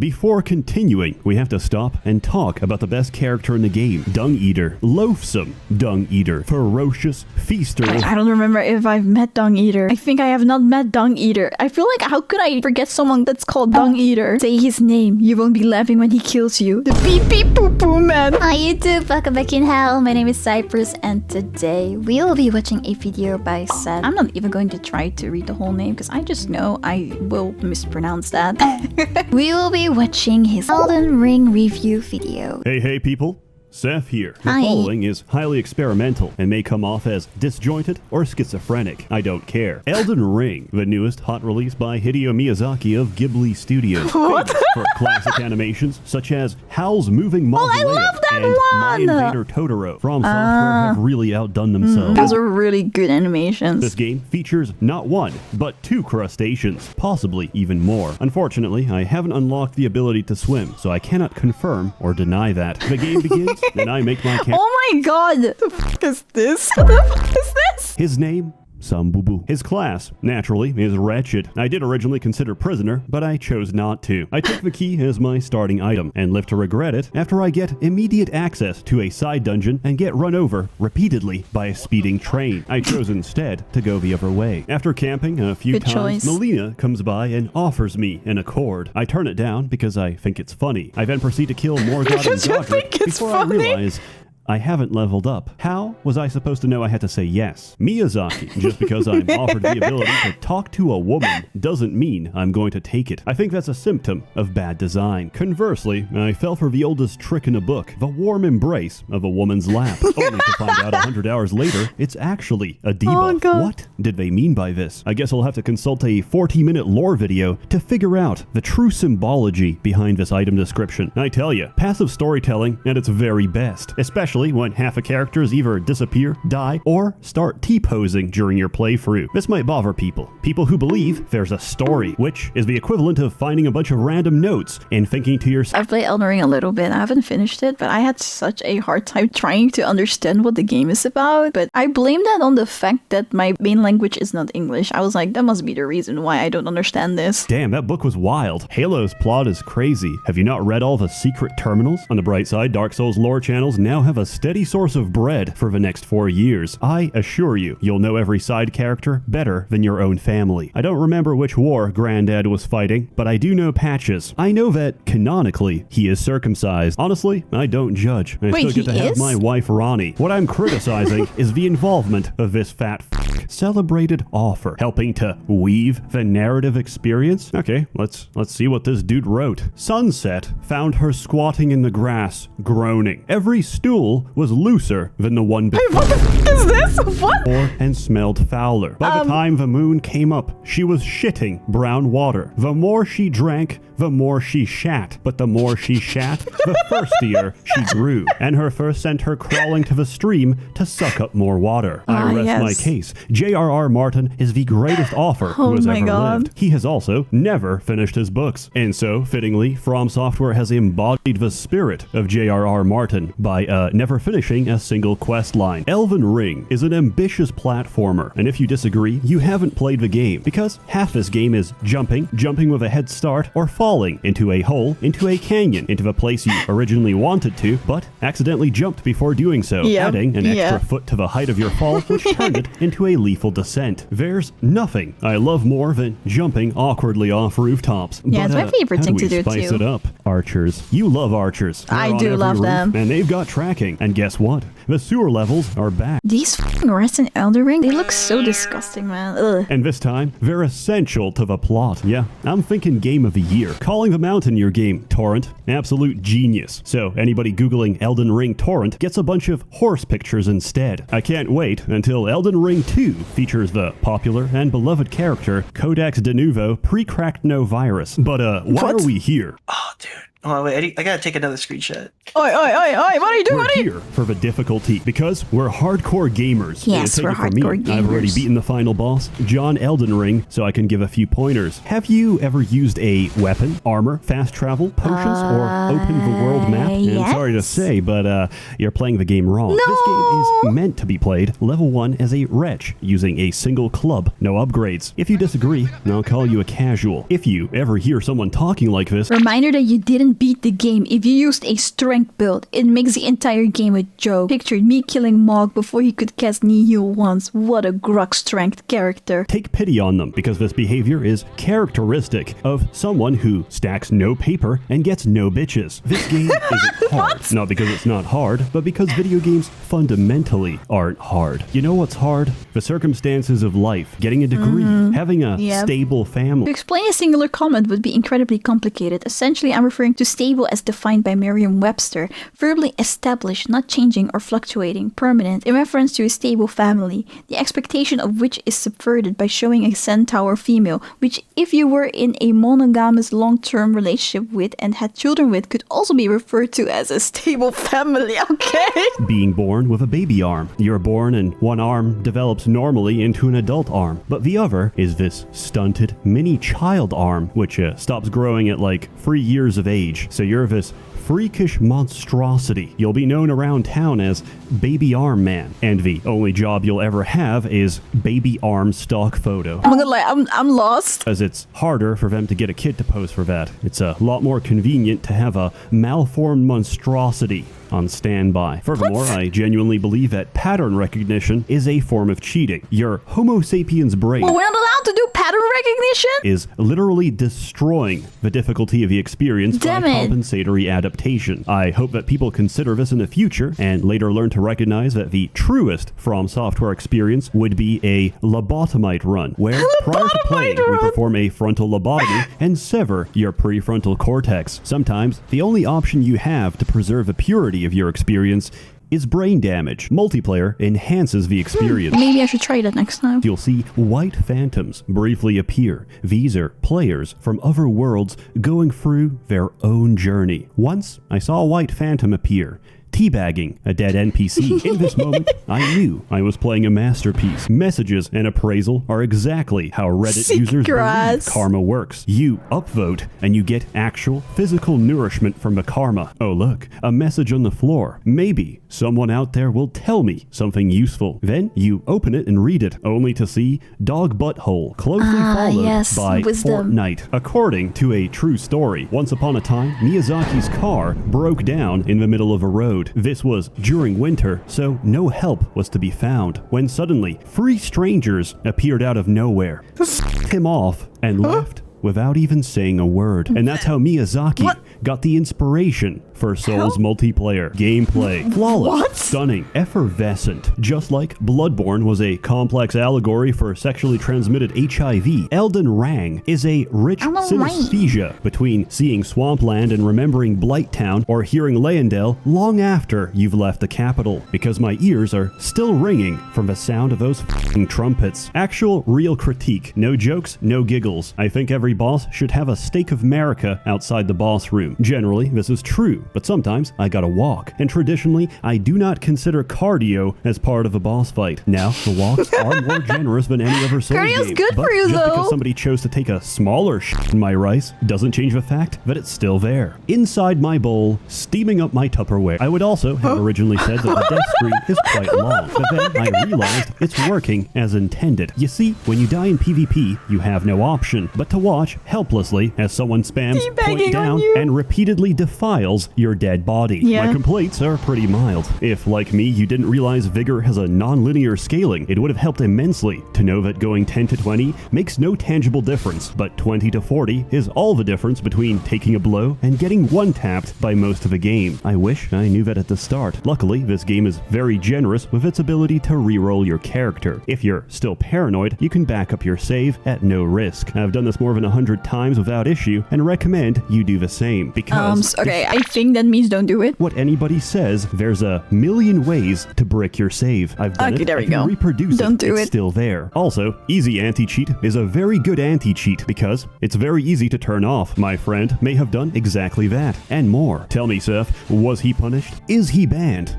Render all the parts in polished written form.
Before continuing, we have to stop and talk about the best character in the game. Dung Eater. Loathsome Dung Eater. Ferocious feaster. I don't remember if I've met Dung Eater. I think I have not met Dung Eater. I feel like how could I forget someone that's called Dung Eater? Say his name. You won't be laughing when he kills you. The beep beep poo poo man. Hi YouTube, welcome back in hell. My name is Cypress and today we will be watching a video by Seth. I'm not even going to try to read the whole name because I just know I will mispronounce that. We will be watching his Elden Ring review video. Hey people. Seth here. The Hi. following is highly experimental and may come off as disjointed or schizophrenic. I don't care. Elden Ring, the newest hot release by Hideo Miyazaki of Ghibli Studios. What? Famous for classic animations such as Howl's Moving Mausoleum love that and My one! Invader Totoro. From Software have really outdone themselves. Those are really good animations. This game features not one, but two crustaceans, possibly even more. Unfortunately, I haven't unlocked the ability to swim, so I cannot confirm or deny that. The game begins, then I make my camp. Oh my god! The fuck is this? What the fuck is this? His name? Sambubu. His class, naturally, is wretched. I did originally consider prisoner, but I chose not to. I took the key as my starting item, and live to regret it after I get immediate access to a side dungeon and get run over repeatedly by a speeding train. I chose instead to go the other way. After camping a few Good times, choice. Melina comes by and offers me an accord. I turn it down because I think it's funny. I then proceed to kill more god and Because you godric think it's before funny? I realize I haven't leveled up. How was I supposed to know I had to say yes? Miyazaki, just because I'm offered the ability to talk to a woman doesn't mean I'm going to take it. I think that's a symptom of bad design. Conversely, I fell for the oldest trick in a book, the warm embrace of a woman's lap, only to find out 100 hours later, it's actually a debuff. Oh, God. What did they mean by this? I guess I'll have to consult a 40-minute lore video to figure out the true symbology behind this item description. I tell you, passive storytelling at its very best, especially when half of characters either disappear, die, or start T-posing during your playthrough. This might bother people who believe there's a story, which is the equivalent of finding a bunch of random notes and thinking to yourself, I've played Elden Ring a little bit. I haven't finished it, but I had such a hard time trying to understand what the game is about. But I blame that on the fact that my main language is not English. I was like, that must be the reason why I don't understand this. damn, that book was wild. Halo's plot is crazy. Have you not read all the secret terminals? On the bright side, Dark Souls lore channels now have a steady source of bread for the next 4 years. I assure you, you'll know every side character better than your own family. I don't remember which war Granddad was fighting, but I do know Patches. I know that, canonically, he is circumcised. Honestly, I don't judge. I Wait, still get to he have is? my wife Ronnie. What I'm criticizing is the involvement of this fat celebrated author, helping to weave the narrative experience. Okay, let's see what this dude wrote. Sunset found her squatting in the grass, groaning. Every stool was looser than the one before. What the fuck is this? What? And smelled fouler. By the time the moon came up, she was shitting brown water. The more she drank, the more she shat. But the more she shat, the thirstier she grew. And her thirst sent her crawling to the stream to suck up more water. I rest yes. my case. J.R.R. Martin is the greatest author who Oh has my ever God. lived. He has also never finished his books. And so, fittingly, From Software has embodied the spirit of J.R.R. Martin by never finishing a single quest line. Elden Ring is an ambitious platformer, and if you disagree, you haven't played the game, because half this game is jumping with a head start, or falling into a hole, into a canyon, into the place you originally wanted to, but accidentally jumped before doing so, Yep. adding an extra Yeah. foot to the height of your fall, which turned it into a lethal descent. There's nothing I love more than jumping awkwardly off rooftops. Yeah, it's my favorite how thing do to we do spice too. it up? Archers. You love archers. I They're on do every love roof, them. and they've got tracking. And guess what? The sewer levels are back. These fucking rats in Elden Ring, they look so disgusting, man. Ugh. And this time, they're essential to the plot. Yeah, I'm thinking game of the year. Calling the mountain your game, Torrent. Absolute genius. So anybody Googling Elden Ring Torrent gets a bunch of horse pictures instead. I can't wait until Elden Ring 2 features the popular and beloved character Codex de Nuvo Pre-Cracked No Virus. But why What? are we here? Oh, dude, Oh wait, I gotta take another screenshot. Oi, oi, oi, oi, what are you doing? We're here for the difficulty because we're hardcore gamers. Yes, And we're take it from hardcore me, I've already gamers. beaten the final boss, John Eldenring, so I can give a few pointers. Have you ever used a weapon, armor, fast travel, potions, or open the world map? And I'm sorry to yes. say, but you're playing the game wrong. This game is meant to be played level 1 as a wretch, using a single club, no upgrades. If you disagree, I'll call you a casual. If you ever hear someone talking like this, Reminder that you didn't beat the game. If you used a strength build, it makes the entire game a joke. Pictured me killing Mog before he could cast Nihil once. What a grok strength character. take pity on them because this behavior is characteristic of someone who stacks no paper and gets no bitches. This game isn't hard. Not because it's not hard, but because video games fundamentally aren't hard. You know what's hard? The circumstances of life, getting a degree, having a Yep. stable family. To explain a singular comment would be incredibly complicated. Essentially, I'm referring to stable as defined by Merriam-Webster, verbally established, not changing or fluctuating, permanent, in reference to a stable family, the expectation of which is subverted by showing a centaur female, which if you were in a monogamous long-term relationship with and had children with could also be referred to as a stable family, okay? Being born with a baby arm. You're born and one arm develops normally into an adult arm, but the other is this stunted mini child arm, which stops growing at like 3 years of age. So you're this freakish monstrosity. You'll be known around town as Baby Arm Man, and the only job you'll ever have is baby arm stock photo. I'm not gonna lie, I'm lost. As it's harder for them to get a kid to pose for that. It's a lot more convenient to have a malformed monstrosity on standby. Furthermore, I genuinely believe that pattern recognition is a form of cheating. Your Homo sapiens brain Well, we're not allowed to do pattern recognition? is literally destroying the difficulty of the experience Damn by it. compensatory adaptation. I hope that people consider this in the future and later learn to recognize that the truest From Software experience would be a lobotomite run, where prior to playing, we run. perform a frontal lobotomy and sever your prefrontal cortex. Sometimes, the only option you have to preserve the purity of your experience is brain damage. Multiplayer enhances the experience. Maybe I should try that next time. You'll see white phantoms briefly appear. These are players from other worlds going through their own journey. Once, I saw a white phantom appear, teabagging a dead NPC. In this moment, I knew I was playing a masterpiece. Messages and appraisal are exactly how Reddit users believe Secrets. karma works. You upvote, and you get actual physical nourishment from the karma. Oh look, a message on the floor. Maybe someone out there will tell me something useful. Then you open it and read it, only to see dog butthole, closely followed yes, by wisdom. Fortnite. According to a true story, once upon a time, Miyazaki's car broke down in the middle of a road. This was during winter, so no help was to be found, when suddenly 3 strangers appeared out of nowhere, f***ed him off, and left without even saying a word. And that's how Miyazaki got the inspiration for Souls multiplayer gameplay. Flawless, stunning, effervescent. Just like Bloodborne was a complex allegory for sexually transmitted HIV, Eldenring is a rich synesthesia between seeing Swampland and remembering Blighttown, or hearing Leyendell long after you've left the capital, because my ears are still ringing from the sound of those f***ing trumpets. Actual real critique. No jokes, no giggles. I think every boss should have a stake of America outside the boss room. Generally, this is true, but sometimes I gotta walk. And traditionally, I do not consider cardio as part of a boss fight. Now, the walks are more generous than any other Souls Cardio's game. good but for you, just though. because somebody chose to take a smaller in my rice doesn't change the fact that it's still there. Inside my bowl, steaming up my Tupperware. I would also have originally said that the death screen is quite long, but then I realized it's working as intended. You see, when you die in PvP, you have no option but to watch helplessly as someone spams Teabagging point on down you. and repeatedly defiles your dead body. Yeah. My complaints are pretty mild. If, like me, you didn't realize Vigor has a non-linear scaling, it would have helped immensely to know that going 10 to 20 makes no tangible difference, but 20 to 40 is all the difference between taking a blow and getting one-tapped by most of the game. I wish I knew that at the start. Luckily, this game is very generous with its ability to reroll your character. If you're still paranoid, you can back up your save at no risk. I've done this more than 100 times without issue and recommend you do the same. Because okay, I think that means don't do it. what anybody says, there's a million ways to brick your save. I've done Okay, it. there we I can go. reproduce Don't it. do It's it. still there. Also, easy anti-cheat is a very good anti-cheat because it's very easy to turn off. My friend may have done exactly that and more. Tell me, Seth, was he punished? Is he banned?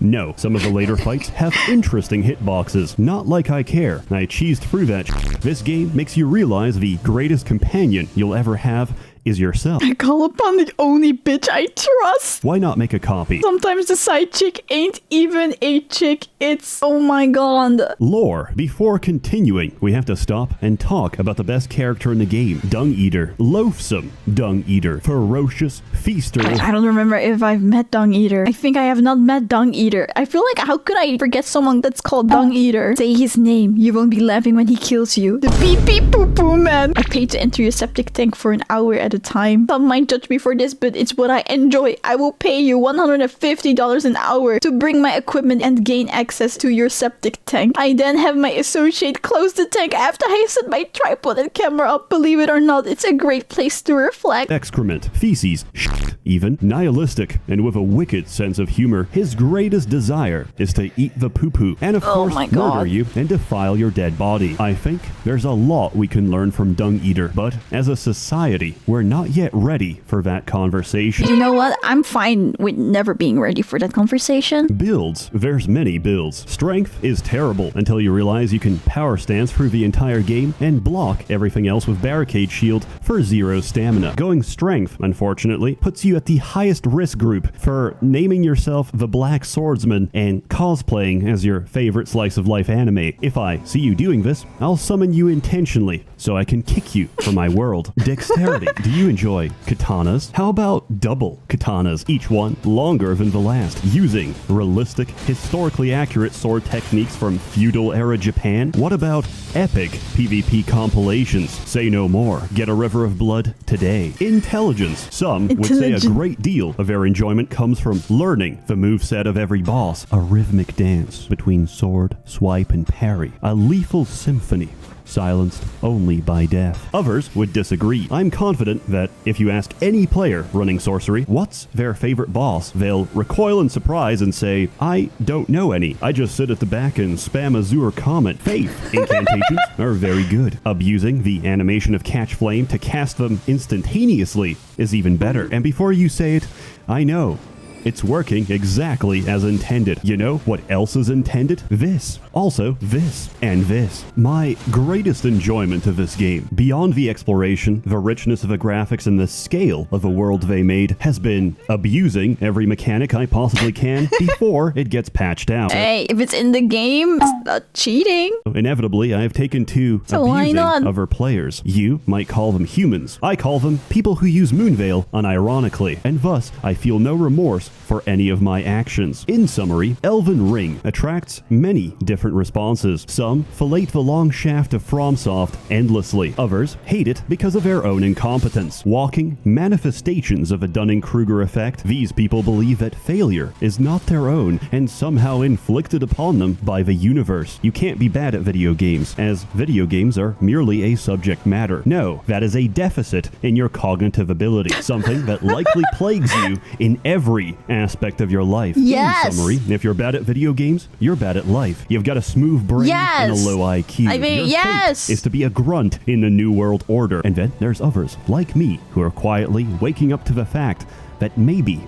No, some of the later fights have interesting hitboxes. Not like I care. I cheesed through that. This game makes you realize the greatest companion you'll ever have is yourself. I call upon the only bitch I trust. Why not make a copy? Sometimes the side chick ain't even a chick. It's, oh my god. Lore. Before continuing, we have to stop and talk about the best character in the game. Dung Eater. Loathsome Dung Eater. Ferocious feaster. I don't remember if I've met Dung Eater. I think I have not met Dung Eater. I feel like how could I forget someone that's called Dung Eater? Say his name. You won't be laughing when he kills you. The beep beep poo poo man. I paid to enter your septic tank for an hour at a time. Some might judge me for this, but it's what I enjoy. I will pay you $150 an hour to bring my equipment and gain access to your septic tank. I then have my associate close the tank after I set my tripod and camera up. Believe it or not, it's a great place to reflect. Excrement, feces, shit, even nihilistic, and with a wicked sense of humor. His greatest desire is to eat the poo-poo and of course my murder God. you and defile your dead body. I think there's a lot we can learn from Dung Eater, but as a society, we're not yet ready for that conversation. You know what? I'm fine with never being ready for that conversation. Builds. There's many builds. Strength is terrible until you realize you can power stance through the entire game and block everything else with barricade shield for 0 stamina. Going strength, unfortunately, puts you at the highest risk group for naming yourself the Black Swordsman and cosplaying as your favorite slice of life anime. If I see you doing this, I'll summon you intentionally so I can kick you from my world. Dexterity. Do you enjoy katanas? How about double katanas, each one longer than the last, using realistic, historically accurate sword techniques from feudal era Japan? What about epic PvP compilations? Say no more. Get a river of blood today. Intelligence. Some would say a great deal of their enjoyment comes from learning the moveset of every boss. A rhythmic dance between sword, swipe, and parry. A lethal symphony silenced only by death. Others would disagree. I'm confident that if you ask any player running sorcery what's their favorite boss, they'll recoil in surprise and say, I don't know any. I just sit at the back and spam Azure Comet. Faith incantations are very good. Abusing the animation of Catch Flame to cast them instantaneously is even better. And before you say it, I know. It's working exactly as intended. You know what else is intended? This. Also this. And this. My greatest enjoyment of this game, beyond the exploration, the richness of the graphics, and the scale of the world they made, has been abusing every mechanic I possibly can before it gets patched out. Hey, if it's in the game, it's not cheating. Inevitably, I have taken to So why abusing not? other players. You might call them humans. I call them people who use Moonveil unironically, and thus I feel no remorse for any of my actions. In summary, Elden Ring attracts many different responses. Some fillet the long shaft of FromSoft endlessly. Others hate it because of their own incompetence. Walking manifestations of a Dunning-Kruger effect, these people believe that failure is not their own and somehow inflicted upon them by the universe. You can't be bad at video games, as video games are merely a subject matter. No, that is a deficit in your cognitive ability, something that likely plagues you in every aspect of your life. Yes. In summary, if you're bad at video games, you're bad at life. You've got a smooth brain and a Yes. low IQ. I mean, Your yes. fate is to be a grunt in the New World Order. And then there's others, like me, who are quietly waking up to the fact that maybe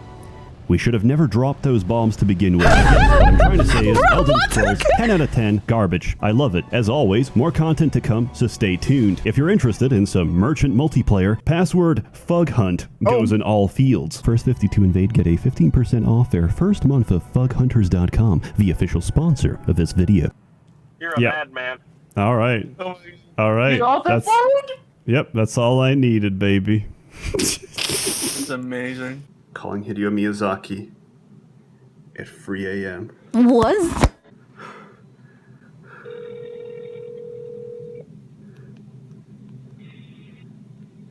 we should have never dropped those bombs to begin with. Yes, what I'm trying to say is Elden Scrolls 10 out of 10 garbage. I love it. As always, more content to come, so stay tuned. If you're interested in some merchant multiplayer, password FUGHUNT goes in all fields. First 50 to invade get a 15% off their first month of FUGHunters.com, the official sponsor of this video. You're a madman. All right. All right. You off that phone? Yep, that's all I needed, baby. It's amazing. Calling Hideo Miyazaki at 3 a.m. What?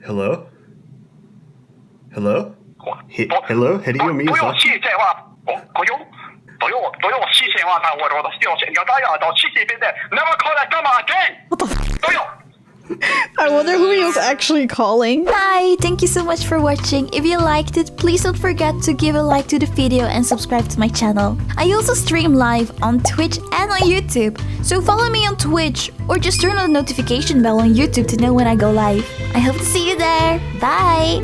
Hello? Hello? Hello? Hideo 不用 Miyazaki? 谢谢话，不用谢谢话，我的需要钱，要大家到谢谢别的，never call that number again。不用。I wonder who he was actually calling. Hi, thank you so much for watching. If you liked it, please don't forget to give a like to the video and subscribe to my channel. I also stream live on Twitch and on YouTube, so follow me on Twitch or just turn on the notification bell on YouTube to know when I go live. I hope to see you there. Bye!